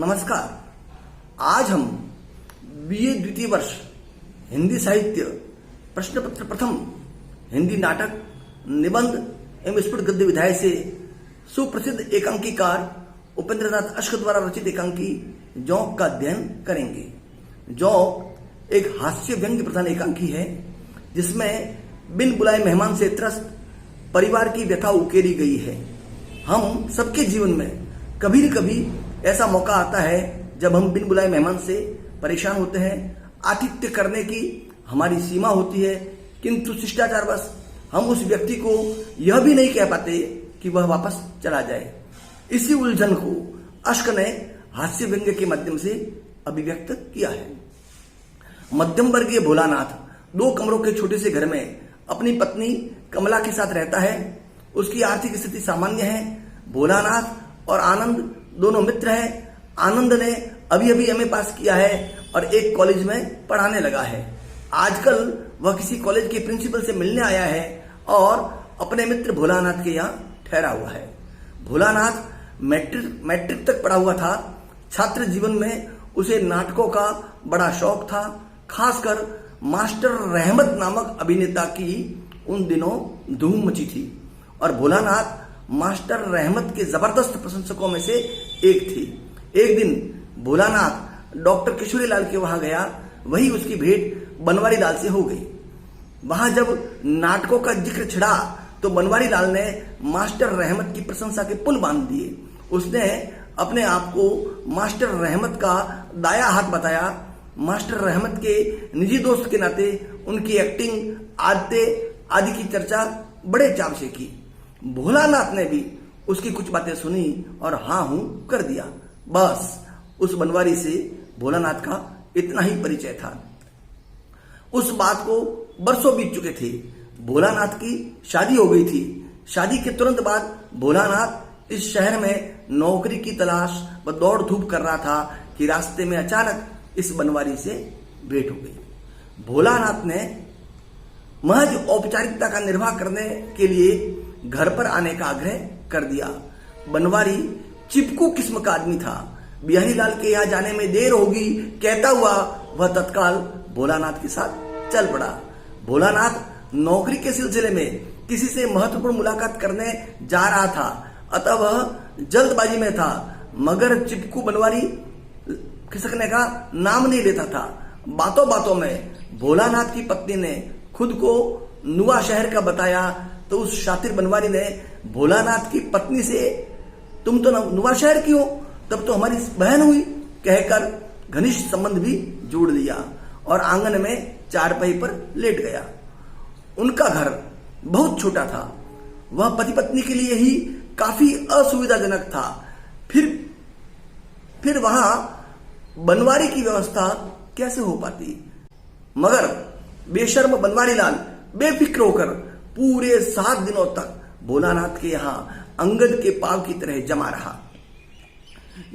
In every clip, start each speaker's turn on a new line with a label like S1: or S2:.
S1: नमस्कार। आज हम बीए द्वितीय वर्ष हिंदी साहित्य प्रश्न पत्र प्रथम हिंदी नाटक निबंध एवं स्फुट गद्य विधाय से सुप्रसिद्ध एकांकीकार उपेंद्रनाथ अश्क द्वारा रचित एकांकी जोंक का अध्ययन करेंगे। जोंक एक हास्य व्यंग्य प्रधान एकांकी है जिसमें बिन बुलाए मेहमान से त्रस्त परिवार की व्यथा उकेरी गई है। हम सबके जीवन में कभी न कभी ऐसा मौका आता है जब हम बिन बुलाए मेहमान से परेशान होते हैं। आतिथ्य करने की हमारी सीमा होती है, किंतु शिष्टाचारवश हम उस व्यक्ति को यह भी नहीं कह पाते कि वह वापस चला जाए। इसी उलझन को अश्क ने हास्य व्यंग्य के माध्यम से अभिव्यक्त किया है। मध्यम वर्गीय भोलानाथ 2 कमरों के छोटे से घर में अपनी पत्नी कमला के साथ रहता है। उसकी आर्थिक स्थिति सामान्य है। भोलानाथ और आनंद दोनों मित्र हैं। आनंद ने अभी अभी एमए पास किया है और एक कॉलेज में पढ़ाने लगा है। आजकल वह किसी कॉलेज के प्रिंसिपल से मिलने आया है और अपने मित्र भोलानाथ के यहाँ ठहरा हुआ है। भोलानाथ मैट्रिक तक पढ़ा हुआ था। छात्र जीवन में उसे नाटकों का बड़ा शौक था। खासकर मास्टर रहमत नामक अभिनेता की उन दिनों धूम मची थी और भोलानाथ मास्टर रहमत के जबरदस्त प्रशंसकों में से एक थी। एक दिन भोलानाथ डॉक्टर किशोरी लाल के वहां गया। वही उसकी भेंट बनवारी लाल से हो गई। वहां जब नाटकों का जिक्र छिड़ा तो बनवारी लाल ने मास्टर रहमत की प्रशंसा के पुल बांध दिए। उसने अपने आप को मास्टर रहमत का दाया हाथ बताया। मास्टर रहमत के निजी दोस्त के नाते उनकी एक्टिंग आदि की चर्चा बड़े चाव से की। भोलानाथ ने भी उसकी कुछ बातें सुनी और हाँ हूं कर दिया। बस उस बनवारी से भोलानाथ का इतना ही परिचय था। उस बात को बरसों बीत चुके थे। भोलानाथ की शादी हो गई थी। शादी के तुरंत बाद भोलानाथ इस शहर में नौकरी की तलाश व दौड़ धूप कर रहा था कि रास्ते में अचानक इस बनवारी से भेंट हो गई। भोलानाथ ने महज औपचारिकता का निर्वाह करने के लिए घर पर आने का आग्रह कर दिया। बनवारी चिपकू किस्म का आदमी था। बिहारी लाल के यहाँ जाने में देर होगी कहता हुआ वह तत्काल भोलानाथ के साथ चल पड़ा। भोलानाथ नौकरी के सिलसिले में किसी से महत्वपूर्ण मुलाकात करने जा रहा था, अतः वह जल्दबाजी में था। मगर चिपकू बनवारी खिसकने का नाम नहीं लेता था। बातों बातों में भोलानाथ की पत्नी ने खुद को नुआ शहर का बताया तो उस शातिर बनवारी ने भोलानाथ की पत्नी से तुम तो नुआ शहर की हो, तब तो हमारी बहन हुई कहकर घनिष्ठ संबंध भी जोड़ लिया और आंगन में चारपाई पर लेट गया। उनका घर बहुत छोटा था। वह पति पत्नी के लिए ही काफी असुविधाजनक था। फिर वहां बनवारी की व्यवस्था कैसे हो पाती। मगर बेशर्म बनवारी लाल बेफिक्र होकर पूरे 7 दिनों तक भोलानाथ के यहां अंगद के पाव की तरह जमा रहा।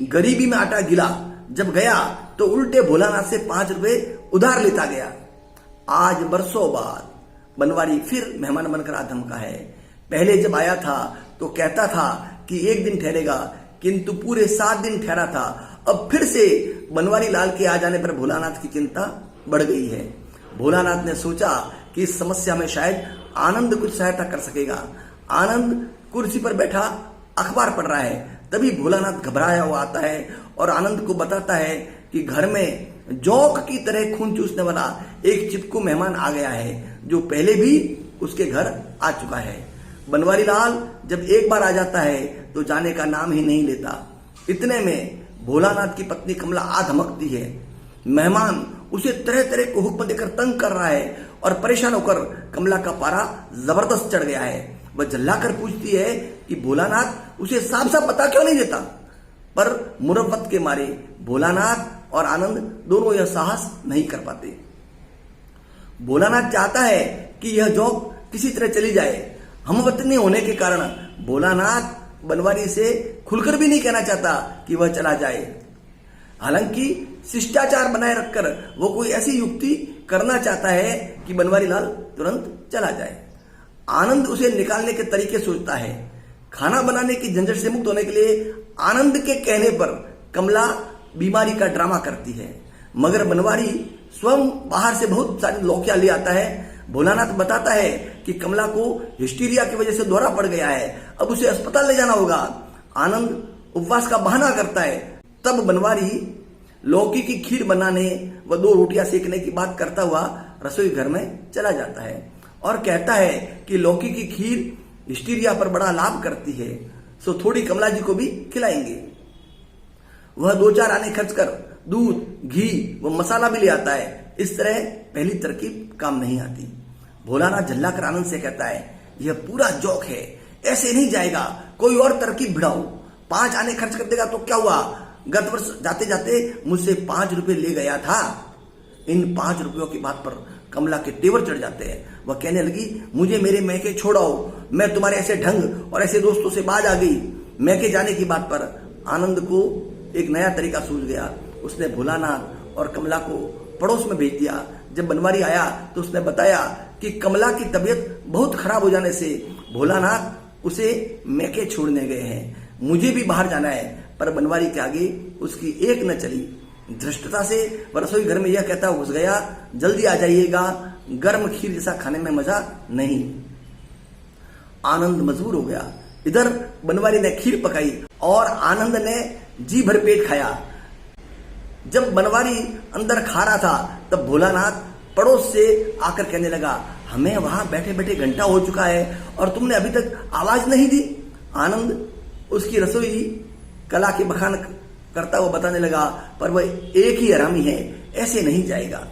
S1: गरीबी में आटा गिला जब गया तो उल्टे भोलानाथ से 5 रुपए उधार लेता गया। आज बरसों बाद बनवारी फिर मेहमान बनकर आ धमका है। पहले जब आया था तो कहता था कि 1 दिन ठहरेगा, किंतु पूरे 7 दिन ठहरा था। अब फिर से बनवारी लाल के आ जाने पर भोलानाथ की चिंता बढ़ गई है। भोलानाथ ने सोचा कि इस समस्या में शायद आनंद कुछ सहायता कर सकेगा। आनंद कुर्सी पर बैठा अखबार पढ़ रहा है। तभी भोलानाथ घबराया हुआ आता है और आनंद को बताता है कि घर में जोंक की तरह खून चूसने वाला एक चिपकू मेहमान आ गया है जो पहले भी उसके घर आ चुका है। बनवारी लाल जब एक बार आ जाता है तो जाने का नाम ही नहीं लेता। इतने में भोलानाथ की पत्नी कमला आ धमकती है। मेहमान उसे तरह तरह को हुक्म देकर तंग कर रहा है और परेशान होकर कमला का पारा जबरदस्त चढ़ गया है। वह जल्लाकर पूछती है कि भोलानाथ उसे साफ साफ पता क्यों नहीं देता। पर मुरव्वत के मारे भोलानाथ और आनंद दोनों यह साहस नहीं कर पाते। भोलानाथ चाहता है कि यह जोंक किसी तरह चली जाए। हमवतनी होने के कारण भोलानाथ बनवारी से खुलकर भी नहीं कहना चाहता कि वह चला जाए। हालांकि शिष्टाचार बनाए रखकर वो कोई ऐसी युक्ति करना चाहता है कि बनवारी लाल तुरंत चला जाए। आनंद उसे निकालने के तरीके सोचता है। खाना बनाने की झंझट से मुक्त होने के लिए आनंद के कहने पर कमला बीमारी का ड्रामा करती है, मगर बनवारी स्वयं बाहर से बहुत सारी लौकियां ले आता है। भोलानाथ बताता है कि कमला को हिस्टीरिया की वजह से दौरा पड़ गया है, अब उसे अस्पताल ले जाना होगा। आनंद उपवास का बहाना करता है। तब बनवारी लौकी की खीर बनाने व 2 रोटियां सेकने की बात करता हुआ रसोई घर में चला जाता है और कहता है कि लौकी की खीर हिस्टीरिया पर बड़ा लाभ करती है, सो थोड़ी कमला जी को भी खिलाएंगे। वह 2-4 आने खर्च कर दूध, घी व मसाला भी ले आता है। इस तरह पहली तरकीब काम नहीं आती। भोलानाथ झल्लाकर आनंद से कहता है, यह पूरा जोक है, ऐसे नहीं जाएगा, कोई और तरकीब भिड़ाओ। 5 आने खर्च कर देगा तो क्या हुआ, गत वर्ष जाते जाते मुझसे 5 रुपए ले गया था। इन 5 रुपयों की बात पर कमला के तेवर चढ़ जाते हैं। वह कहने लगी, मुझे मेरे मैके छोड़ाओ, मैं तुम्हारे ऐसे ढंग और ऐसे दोस्तों से बाज आ गई। मैके जाने की बात पर आनंद को एक नया तरीका सूझ गया। उसने भोलानाथ और कमला को पड़ोस में भेज दिया। जब बनवारी आया तो उसने बताया कि कमला की तबीयत बहुत खराब हो जाने से भोलानाथ उसे मैके छोड़ने गए हैं, मुझे भी बाहर जाना है। पर बनवारी के आगे उसकी एक न चली। धृष्टता से वह रसोई घर में यह कहता घुस गया, जल्दी आ जाइएगा, गर्म खीर जैसा खाने में मजा नहीं। आनंद मजबूर हो गया। इधर बनवारी ने खीर पकाई और आनंद ने जी भर पेट खाया। जब बनवारी अंदर खा रहा था तब भोलानाथ पड़ोस से आकर कहने लगा, हमें वहां बैठे बैठे घंटा हो चुका है और तुमने अभी तक आवाज नहीं दी। आनंद उसकी रसोई कला के बखान करता हुआ बताने लगा, पर वह एक ही हरामी है, ऐसे नहीं जाएगा।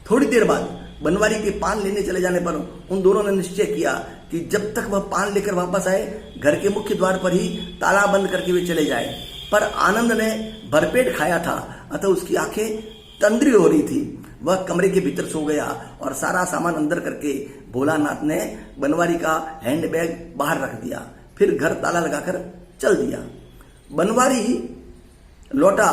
S1: थोड़ी देर बाद बनवारी के पान लेने चले जाने पर उन दोनों ने निश्चय किया कि जब तक वह पान लेकर वापस आए घर के मुख्य द्वार पर ही ताला बंद करके वे चले जाए। पर आनंद ने भरपेट खाया था, अतः उसकी आंखें तंद्री हो रही थी। वह कमरे के भीतर सो गया और सारा सामान अंदर करके भोलानाथ ने बनवारी का हैंडबैग बाहर रख दिया, फिर घर ताला लगाकर चल दिया। बनवारी लौटा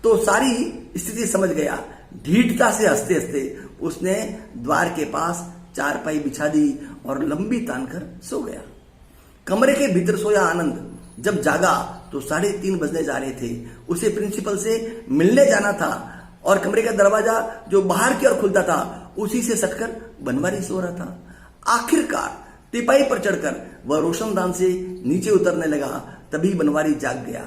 S1: तो सारी स्थिति समझ गया। ढीठता से हंसते हंसते उसने द्वार के पास चारपाई बिछा दी और लंबी तान कर सो गया। कमरे के भीतर सोया आनंद जब जागा तो 3:30 बजने जा रहे थे। उसे प्रिंसिपल से मिलने जाना था और कमरे का दरवाजा जो बाहर की ओर खुलता था उसी से सटकर बनवारी सो रहा था। आखिरकार टिपाई पर चढ़कर वह रोशनदान से नीचे उतरने लगा। तभी बनवारी जाग गया।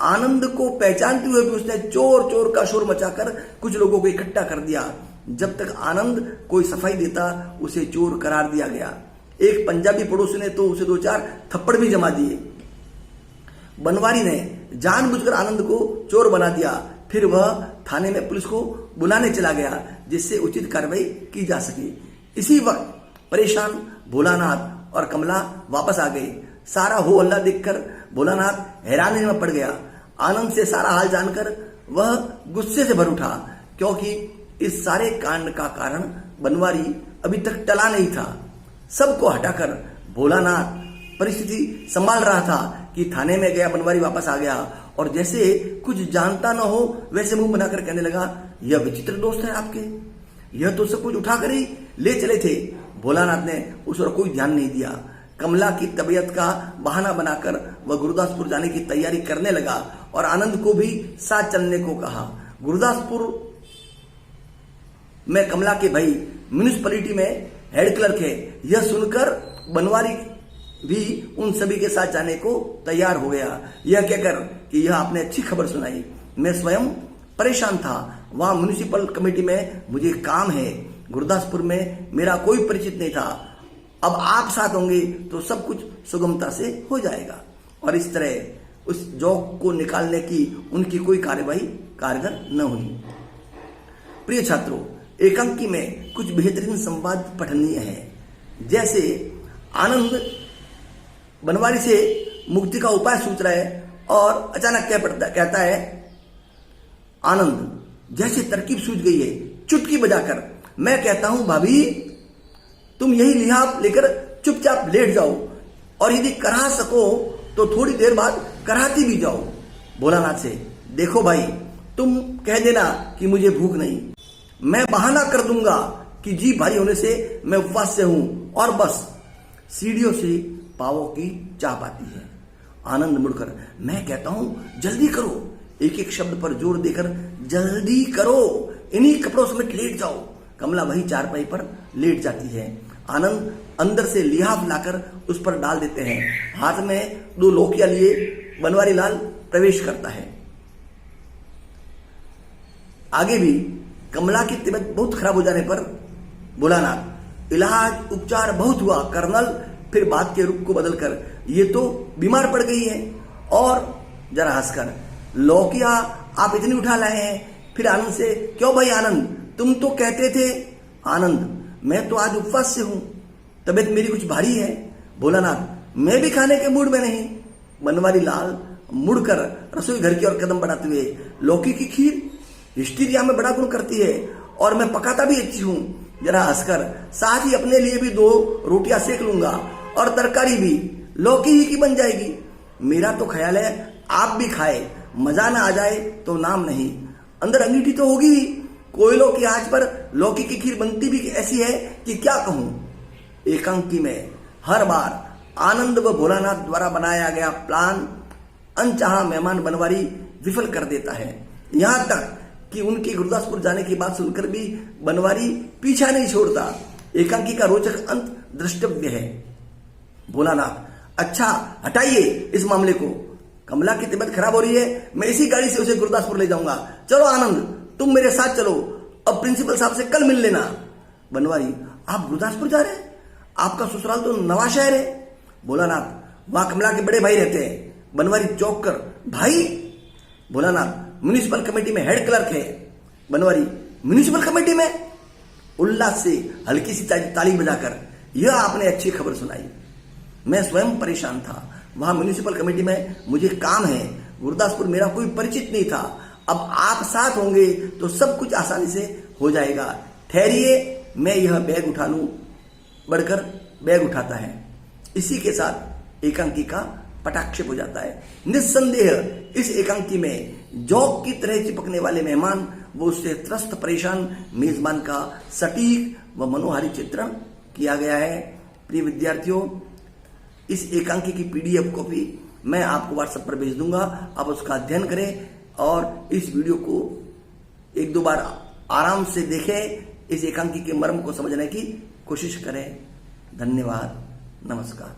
S1: आनंद को पहचानते हुए भी उसने चोर चोर का शोर मचाकर कुछ लोगों को इकट्ठा कर दिया। जब तक आनंद कोई सफाई देता उसे चोर करार दिया गया। एक पंजाबी पड़ोसी ने तो उसे 2-4 थप्पड़ भी जमा दिए। बनवारी ने जानबूझकर आनंद को चोर बना दिया। फिर वह थाने में पुलिस को बुलाने चला गया जिससे उचित कार्रवाई की जा सके। इसी वक्त परेशान भोलानाथ और कमला वापस आ गए। सारा हो हल्ला देखकर भोलानाथ हैरानी में पड़ गया। आनंद से सारा हाल जानकर वह गुस्से से भर उठा, क्योंकि इस सारे कांड का कारण बनवारी अभी तक टला नहीं था। सबको हटाकर भोलानाथ परिस्थिति संभाल रहा था कि थाने में गया बनवारी वापस आ गया और जैसे कुछ जानता न हो वैसे मुंह बनाकर कहने लगा, यह विचित्र दोस्त है आपके, यह तो सब कुछ उठाकर ही ले चले थे। भोलानाथ ने उस पर कोई ध्यान नहीं दिया। कमला की तबीयत का बहाना बनाकर वह गुरुदासपुर जाने की तैयारी करने लगा और आनंद को भी साथ चलने को कहा। गुरुदासपुर में कमला के भाई म्यूनिसिपैलिटी में हेड क्लर्क है। यह सुनकर बनवारी भी उन सभी के साथ जाने को तैयार हो गया। यह कहकर कि यह आपने अच्छी खबर सुनाई, मैं स्वयं परेशान था। वहां म्यूनिसिपल कमेटी में मुझे काम है, गुरुदासपुर में मेरा कोई परिचित नहीं था। अब आप साथ होंगे तो सब कुछ सुगमता से हो जाएगा। और इस तरह उस जोक को निकालने की उनकी कोई कार्यवाही कारगर न हुई। प्रिय छात्रों, एकांकी में कुछ बेहतरीन संवाद पठनीय है। जैसे आनंद बनवारी से मुक्ति का उपाय सोच रहा है और अचानक कहता है, आनंद जैसे तरकीब सूझ गई है, चुटकी बजाकर मैं कहता हूं भाभी तुम यही लिहाफ लेकर चुपचाप लेट जाओ और यदि करा सको तो थोड़ी देर बाद कराती भी जाओ। भोलानाथ से, देखो भाई तुम कह देना कि मुझे भूख नहीं, मैं बहाना कर दूंगा कि जी भारी होने से मैं उपवास से हूं और बस सीढ़ियों से पावों की चाप आती है। आनंद मुड़कर, मैं कहता हूं जल्दी करो, एक एक शब्द पर जोर देकर जल्दी करो, इन्हीं कपड़ों समेत लेट जाओ। कमला वही चारपाई पर लेट जाती है। आनंद अंदर से लिहाफ लाकर उस पर डाल देते हैं। हाथ में 2 लौकियां लिए बनवारी लाल प्रवेश करता है। आगे भी कमला की तबीयत बहुत खराब हो जाने पर भोलानाथ, इलाज उपचार बहुत हुआ कर्नल, फिर बात के रुख को बदलकर, ये तो बीमार पड़ गई है। और जरा हंसकर, लौकिया आप इतनी उठा लाए हैं। फिर आनंद से, क्यों भाई आनंद, तुम तो कहते थे। आनंद, मैं तो आज उपवास से हूं, तबीयत मेरी कुछ भारी है। भोलानाथ, मैं भी खाने के मूड में नहीं। बनवारी लाल मुड़कर रसोई घर की ओर कदम बढ़ाते हुए, लौकी की खीर हिस्टीरिया में बड़ा गुण करती है और मैं पकाता भी अच्छी हूं। जरा हंसकर, साथ ही अपने लिए भी 2 रोटियां सेक लूंगा और तरकारी भी लौकी ही की बन जाएगी। मेरा तो ख्याल है आप भी खाए, मजा ना आ जाए तो नाम नहीं। अंदर अंगीठी तो होगी ही, कोयलों की आंच पर लौकी की खीर बनती भी ऐसी है कि क्या कहूं। एकांकी में हर बार आनंद व भोलानाथ द्वारा बनाया गया प्लान अनचाहा मेहमान बनवारी विफल कर देता है। यहां तक कि उनके गुरदासपुर जाने की बात सुनकर भी बनवारी पीछा नहीं छोड़ता। एकांकी का रोचक अंत द्रष्टव्य है। भोलानाथ, अच्छा हटाइए इस मामले को, कमला की तबीयत खराब हो रही है, मैं इसी गाड़ी से उसे गुरदासपुर ले जाऊंगा। चलो आनंद, तुम मेरे साथ चलो, अब प्रिंसिपल साहब से कल मिल लेना। बनवारी, आप गुरदासपुर जा रहे हैं? आपका ससुराल तो नवा शहर है। भोलानाथ, वहां कमला के बड़े भाई रहते हैं। बनवारी चौंक कर, भाई? भोलानाथ, म्युनिसिपल कमेटी में हेड क्लर्क है। बनवारी, म्युनिसिपल कमेटी में? उल्लास से हल्की सी ताली बजाकर, यह आपने अच्छी खबर सुनाई। मैं स्वयं परेशान था। वहां म्युनिसिपल कमेटी में मुझे काम है। गुरदासपुर मेरा कोई परिचित नहीं था। अब आप साथ होंगे तो सब कुछ आसानी से हो जाएगा। ठहरिए, मैं यह बैग उठा लूं। बढ़कर बैग उठाता है। इसी के साथ एकांकी का पटाक्षेप हो जाता है। निस्संदेह इस एकांकी में जौक की तरह चिपकने वाले मेहमान वो उससे त्रस्त परेशान मेजबान का सटीक व मनोहारी चित्रण किया गया है। प्रिय विद्यार्थियों, इस एकांकी की PDF कॉपी मैं आपको WhatsApp पर भेज दूंगा। आप उसका अध्ययन करें और इस वीडियो को 1-2 बार आराम से देखें। इस एकांकी के मर्म को समझने की कोशिश करें। धन्यवाद, नमस्कार।